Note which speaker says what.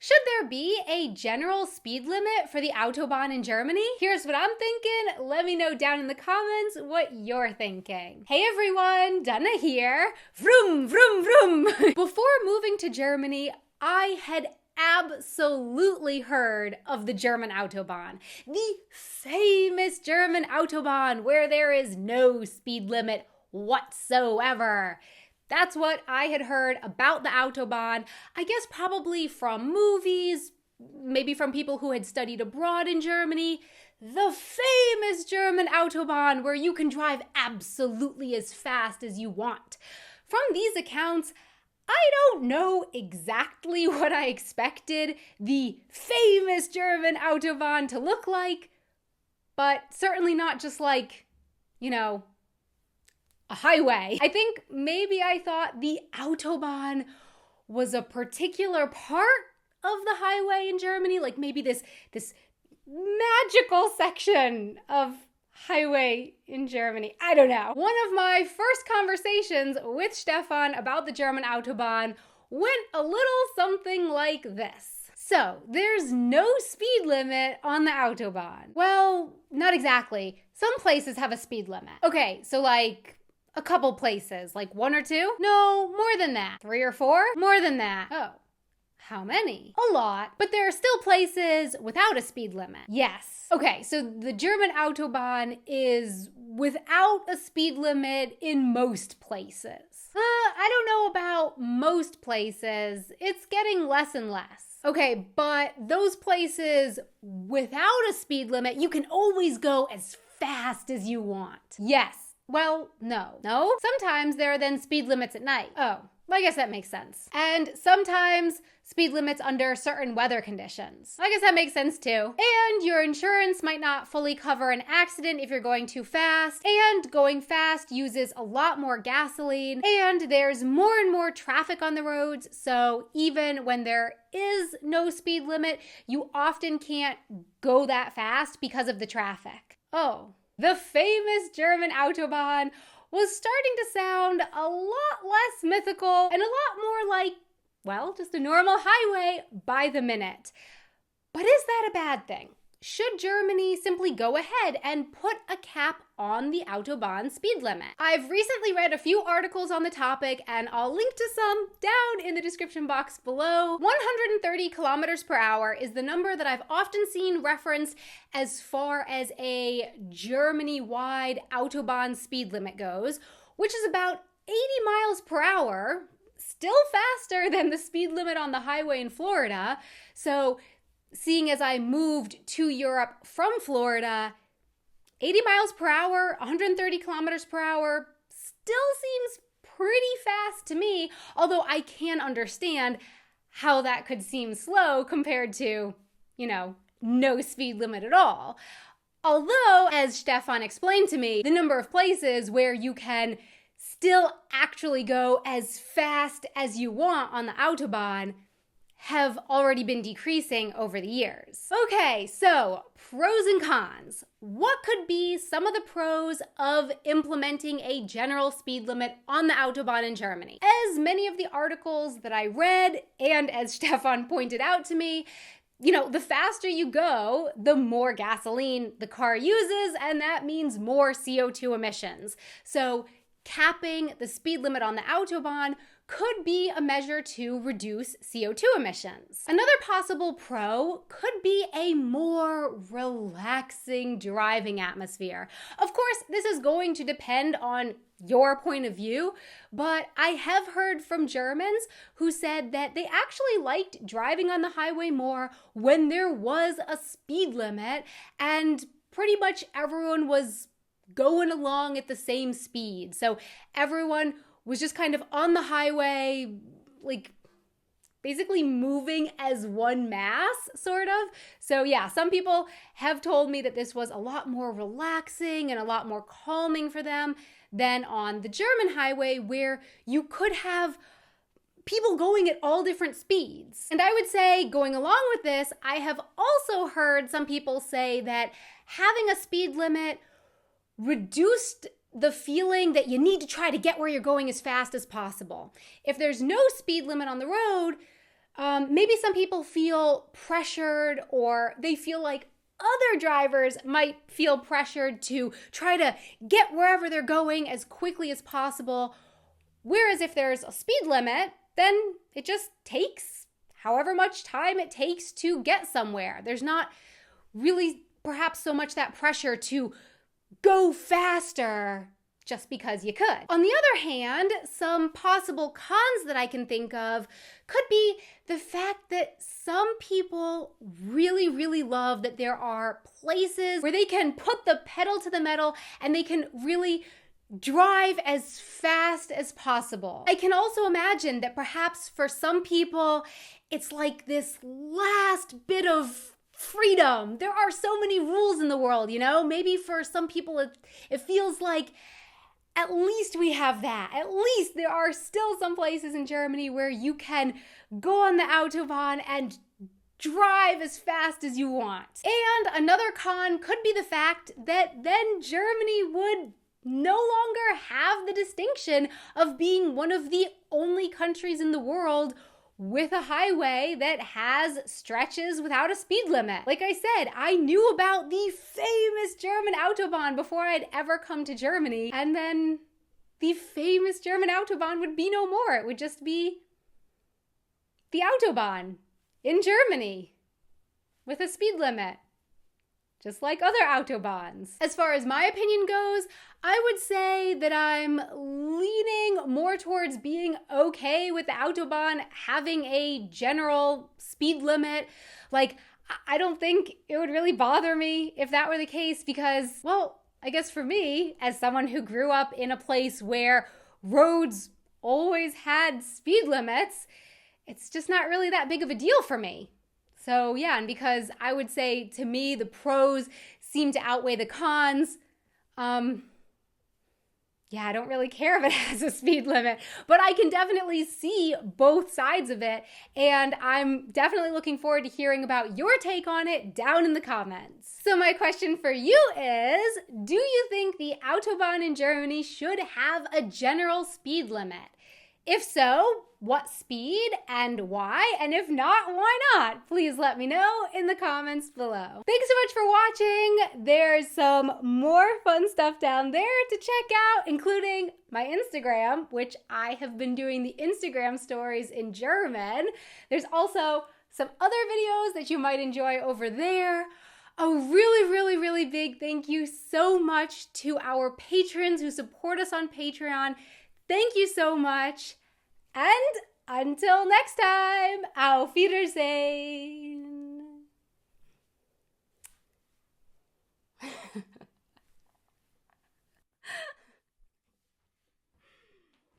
Speaker 1: Should there be a general speed limit for the Autobahn in Germany? Here's what I'm thinking. Let me know down in the comments what you're thinking. Hey everyone, Dana here. Vroom, vroom, vroom. Before moving to Germany, I had absolutely heard of the German Autobahn. The famous German Autobahn where there is no speed limit whatsoever. That's what I had heard about the Autobahn, I guess probably from movies, maybe from people who had studied abroad in Germany. The famous German Autobahn where you can drive absolutely as fast as you want. From these accounts, I don't know exactly what I expected the famous German Autobahn to look like, but certainly not just like, a highway. I think maybe I thought the Autobahn was a particular part of the highway in Germany, like maybe this magical section of highway in Germany. I don't know. One of my first conversations with Stefan about the German Autobahn went a little something like this. So, there's no speed limit on the Autobahn. Well, not exactly. Some places have a speed limit. Okay, so like a couple places, like 1 or 2? No, more than that. 3 or 4? More than that. Oh, how many? A lot, but there are still places without a speed limit. Yes. Okay, so the German Autobahn is without a speed limit in most places. I don't know about most places. It's getting less and less. Okay, but those places without a speed limit, you can always go as fast as you want. Yes. Well, no. No? Sometimes there are then speed limits at night. Oh, I guess that makes sense. And sometimes speed limits under certain weather conditions. I guess that makes sense too. And your insurance might not fully cover an accident if you're going too fast. And going fast uses a lot more gasoline. And there's more and more traffic on the roads. So even when there is no speed limit, you often can't go that fast because of the traffic. Oh. The famous German Autobahn was starting to sound a lot less mythical and a lot more like, well, just a normal highway by the minute. But is that a bad thing? Should Germany simply go ahead and put a cap on the Autobahn speed limit? I've recently read a few articles on the topic, and I'll link to some down in the description box below. 130 kilometers per hour is the number that I've often seen referenced as far as a Germany-wide Autobahn speed limit goes, which is about 80 miles per hour, still faster than the speed limit on the highway in Florida. So seeing as I moved to Europe from Florida, 80 miles per hour, 130 kilometers per hour still seems pretty fast to me, although I can understand how that could seem slow compared to, no speed limit at all. Although, as Stefan explained to me, the number of places where you can still actually go as fast as you want on the Autobahn have already been decreasing over the years. Okay, so pros and cons. What could be some of the pros of implementing a general speed limit on the Autobahn in Germany? As many of the articles that I read, and as Stefan pointed out to me, the faster you go, the more gasoline the car uses, and that means more CO2 emissions. So capping the speed limit on the Autobahn could be a measure to reduce CO2 emissions. Another possible pro could be a more relaxing driving atmosphere. Of course, this is going to depend on your point of view, but I have heard from Germans who said that they actually liked driving on the highway more when there was a speed limit and pretty much everyone was going along at the same speed. So everyone was just kind of on the highway, like basically moving as one mass, sort of. So yeah, some people have told me that this was a lot more relaxing and a lot more calming for them than on the German highway, where you could have people going at all different speeds. And I would say, going along with this, I have also heard some people say that having a speed limit reduced the feeling that you need to try to get where you're going as fast as possible. If there's no speed limit on the road, Maybe some people feel pressured, or they feel like other drivers might feel pressured to try to get wherever they're going as quickly as possible. Whereas if there's a speed limit, then it just takes however much time it takes to get somewhere. There's not really perhaps so much that pressure to go faster just because you could. On the other hand, some possible cons that I can think of could be the fact that some people really, really love that there are places where they can put the pedal to the metal and they can really drive as fast as possible. I can also imagine that perhaps for some people, it's like this last bit of freedom. There are so many rules in the world, you know? Maybe for some people, it feels like at least we have that. At least there are still some places in Germany where you can go on the Autobahn and drive as fast as you want. And another con could be the fact that then Germany would no longer have the distinction of being one of the only countries in the world with a highway that has stretches without a speed limit. Like I said, I knew about the famous German Autobahn before I'd ever come to Germany, and then the famous German Autobahn would be no more. It would just be the Autobahn in Germany with a speed limit, just like other Autobahns. As far as my opinion goes, I would say that I'm leaning more towards being okay with the Autobahn having a general speed limit. Like, I don't think it would really bother me if that were the case because, well, I guess for me, as someone who grew up in a place where roads always had speed limits, it's just not really that big of a deal for me. So yeah, and because I would say to me the pros seem to outweigh the cons, I don't really care if it has a speed limit, but I can definitely see both sides of it, and I'm definitely looking forward to hearing about your take on it down in the comments. So my question for you is, do you think the Autobahn in Germany should have a general speed limit? If so, what speed and why? And if not, why not? Please let me know in the comments below. Thanks so much for watching. There's some more fun stuff down there to check out, including my Instagram, which I have been doing the Instagram stories in German. There's also some other videos that you might enjoy over there. A really, really, really big thank you so much to our patrons who support us on Patreon. Thank you so much. And until next time, auf Wiedersehen.